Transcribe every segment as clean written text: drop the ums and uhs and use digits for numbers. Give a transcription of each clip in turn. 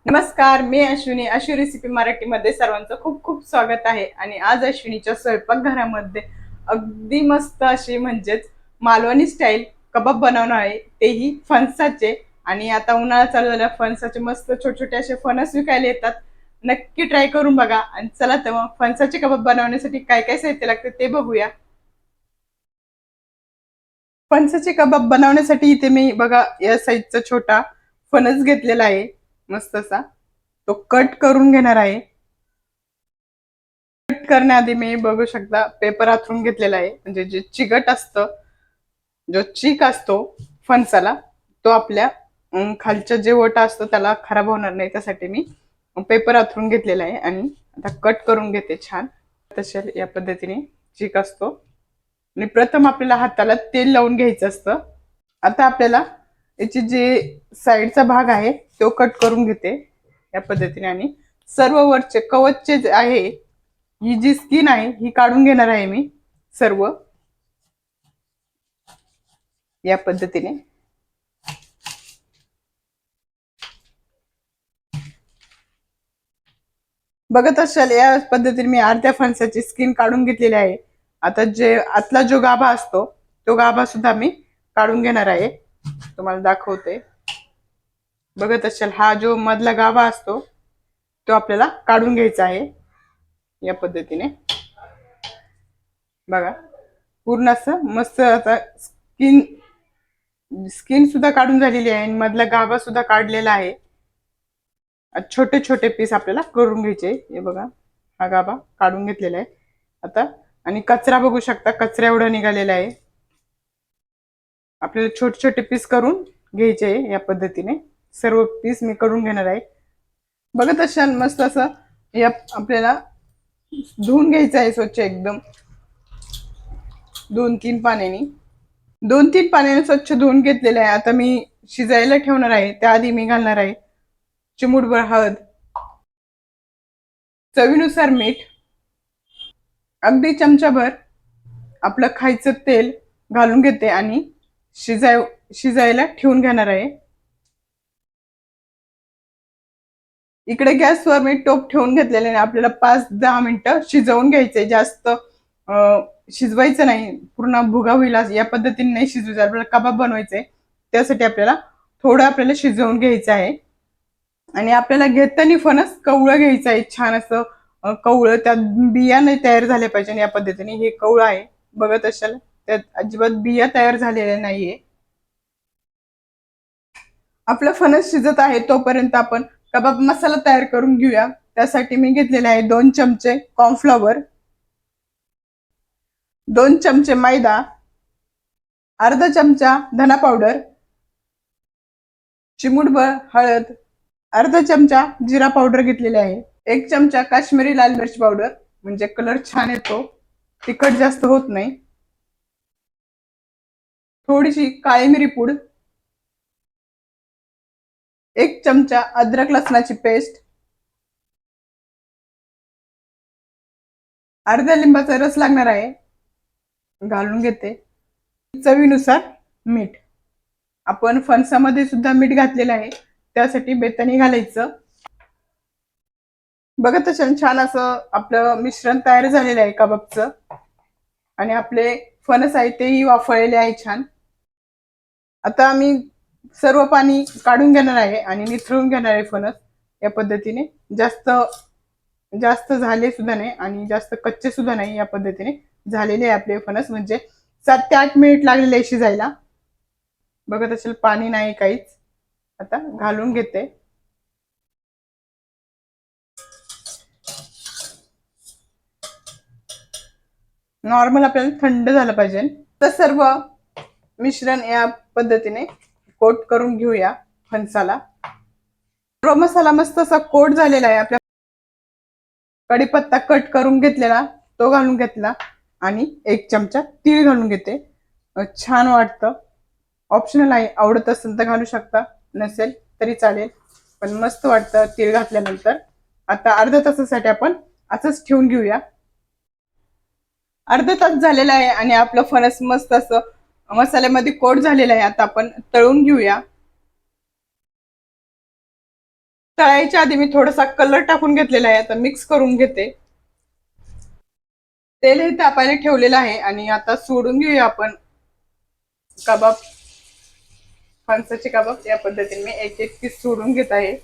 नमस्कार, मी अश्विनी. अश्वी रेसिपी मराठीमध्ये सर्वांचं खूप खूप स्वागत आहे. आणि आज अश्विनीच्या स्वयंपाकघरामध्ये अगदी मस्त अशी म्हणजेच मालवणी स्टाईल कबाब बनवणार आहे, तेही फणसाचे. आणि आता उन्हाळा चालू झाला, फणसाचे मस्त छोटे छोटे असे फणस विकायला येतात. नक्की ट्राय करून बघा. आणि चला तर मग फणसाचे कबाब बनवण्यासाठी काय काय साहित्य लागते ते बघूया. फणसाचे कबाब बनवण्यासाठी इथे मी बघा या साईजचा छोटा फणस घेतलेला आहे, मस्त असा. तो कट करून घेणार आहे. कट करण्याआधी मी बघू शकता पेपर हातरून घेतलेला आहे, म्हणजे जे चिकट असतं, जो चीक असतो फणसाला, तो आपल्या खालच्या जे वटा असतो त्याला खराब होणार नाही, त्यासाठी मी पेपर हातरून घेतलेला आहे. आणि आता कट करून घेते छान. तशा या पद्धतीने चीक असतो. आणि प्रथम आपल्याला हाताला तेल लावून घ्यायचं असतं. आता आपल्याला याची जे साईडचा भाग आहे तो कट करून घेते या पद्धतीने. आणि सर्व वरचे कवचचे जे आहे, ही जी स्किन आहे ही काढून घेणार आहे मी सर्व या पद्धतीने. बघत असाल या पद्धतीने मी अर्ध्या फणसाची स्किन काढून घेतलेली आहे. आता जे आतला जो गाभा असतो तो गाभा सुद्धा मी काढून घेणार आहे, तुम्हाला दाखवते. बघत असाल हा जो मधला गाभा असतो तो आपल्याला काढून घ्यायचा आहे या पद्धतीने. बघा पूर्ण असं मस्त आता स्किन स्किन सुद्धा काढून झालेली आहे आणि मधला गाभा सुद्धा काढलेला आहे. छोटे छोटे पीस आपल्याला करून घ्यायचे. हे बघा हा गाभा काढून घेतलेला आहे आता. आणि कचरा बघू शकता, कचरा एवढा निघालेला आहे. आपल्याला छोटे छोटे पीस करून घ्यायचे आहे या पद्धतीने. सर्व पीस मी करून घेणार आहे. बघत असाल मस्त असं या आपल्याला धुवून घ्यायचं आहे स्वच्छ एकदम, 2-3 पाण्याने. 2-3 पाण्याने स्वच्छ धुवून घेतलेलं आहे. आता मी शिजायला ठेवणार आहे, त्याआधी मी घालणार आहे चिमूटभर हळद, चवीनुसार मीठ, अगदी चमचाभर आपलं खायचं तेल घालून घेते आणि शिजायला ठेवून घेणार आहे. इकडे गॅसवर मी टोप ठेवून घेतलेले आहे. आपल्याला 5-10 मिनिटं शिजवून घ्यायचंय. जास्त शिजवायचं नाही, पूर्ण भुगा होईल या पद्धतीने नाही शिजवायचं. आपल्याला कबाब बनवायचे, त्यासाठी आपल्याला शिजवून घ्यायचं आहे. आणि आपल्याला घेताना फणस कवळं घ्यायचं आहे, छान असं कवळं, त्यात बिया नाही तयार झाल्या पाहिजे. या पद्धतीने हे कवळं आहे, बघत असाल त्यात अजिबात बिया तयार झालेल्या नाहीये. आपलं फणस शिजत आहे तोपर्यंत आपण कबाब मसाला तयार करून घेऊया. त्यासाठी मी घेतलेले आहे 2 चमचे कॉर्नफ्लॉवर, 2 चमचे मैदा, अर्धा चमचा धना पावडर, चिमूटभर हळद, अर्धा चमचा जिरा पावडर घेतलेले आहे, 1 चमचा काश्मीरी लाल मिरची पावडर, म्हणजे कलर छान येतो, तिखट जास्त होत नाही, थोडीशी काळी मिरी पूड, 1 चमचा अद्रक लसणाची पेस्ट, अर्ध्या लिंबाचा रस लागणार आहे, घालून घेते. चवीनुसार मीठ. आपण फणसामध्ये सुद्धा मीठ घातलेलं आहे, त्यासाठी बेताने घालायचं. बघत असाल छान असं आपलं मिश्रण तयार झालेलं आहे कबाबचं. आणि आपले फणस आहे तेही वाफळलेले आहे छान. आता आम्ही सर्व पाणी काढून घेणार आहे आणि निथळून घेणार आहे फणस या पद्धतीने. जास्त जास्त झाले सुद्धा नाही आणि जास्त कच्चे सुद्धा नाही, या पद्धतीने झालेले आहे आपले फणस. म्हणजे 7 ते 8 मिनिट लागलेले शिजायला. बघत असेल पाणी नाही काहीच. आता घालून घेते. नॉर्मल आपल्याला थंड झालं पाहिजे. तर सर्व मिश्रण या पद्धतीने कोट करून घेऊया फणसाला. सर्व मसाला मस्त असा कोट झालेला आहे. आपल्या कढीपत्ता कट करून घेतलेला तो घालून घेतला आणि 1 चमचा तीळ घालून घेते. छान वाटतं, ऑप्शनल आहे, आवडत असेल तर घालू शकता, नसेल तरी चालेल, पण मस्त वाटतं तीळ घातल्यानंतर. आता अर्ध्या तासासाठी आपण असंच ठेवून घेऊया. अर्धा तास झालेला आहे आणि आपलं फणस मस्त असं मसाल्यामध्ये कोट झालेलं आहे. आता आपण तळून घेऊया. तळायच्या आधी मी थोडासा कलर टाकून घेतलेला आहे, आता मिक्स करून घेते. तेल हे तापायला ठेवलेलं आहे आणि आता सोडून घेऊया आपण कबाब. फणसाचे कबाब या पद्धतीने मी एक एक पीस सोडून घेत आहे.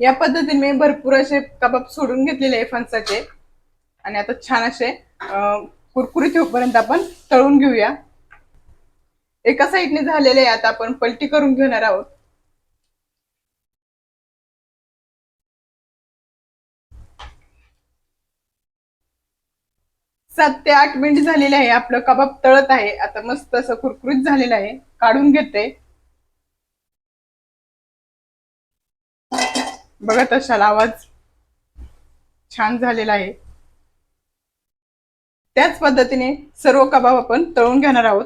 या पद्धतीने मी भरपूर असे कबाब सोडून घेतलेले आहे फणसाचे आणि आता छान असे कुरकुरीत होईपर्यंत आपण तळून घेऊया. एका साईडने झालेले आहे, आता आपण पलटी करून घेणार आहोत. 7 ते 8 मिनिट झालेले आहे. आपलं कबाब तळत आहे. आता मस्त असं कुरकुरीत झालेलं आहे. काढून घेते. बघत असाल आवाज छान झालेला आहे. त्याच पद्धतीने सर्व कबाब आपण तळून घेणार आहोत.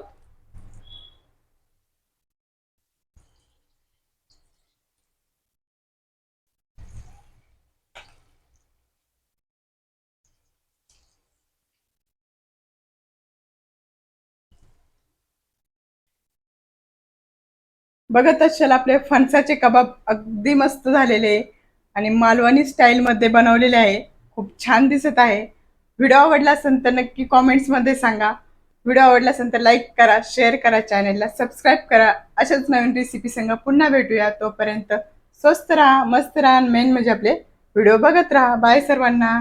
बघत असाल आपले फणसाचे कबाब अगदी मस्त झालेले आणि मालवणी स्टाईल मध्ये बनवलेले आहे. खूप छान दिसत आहे. व्हिडिओ आवडला असेल तर नक्की कॉमेंट्स मध्ये सांगा. व्हिडिओ आवडला असेल तर लाईक करा, शेअर करा, चॅनलला सबस्क्राईब करा. अशाच नवीन रेसिपी संग पुन्हा भेटूया. तोपर्यंत स्वस्त राहा, मस्त राहा, मेन म्हणजे आपले व्हिडिओ बघत राहा. बाय सर्वांना.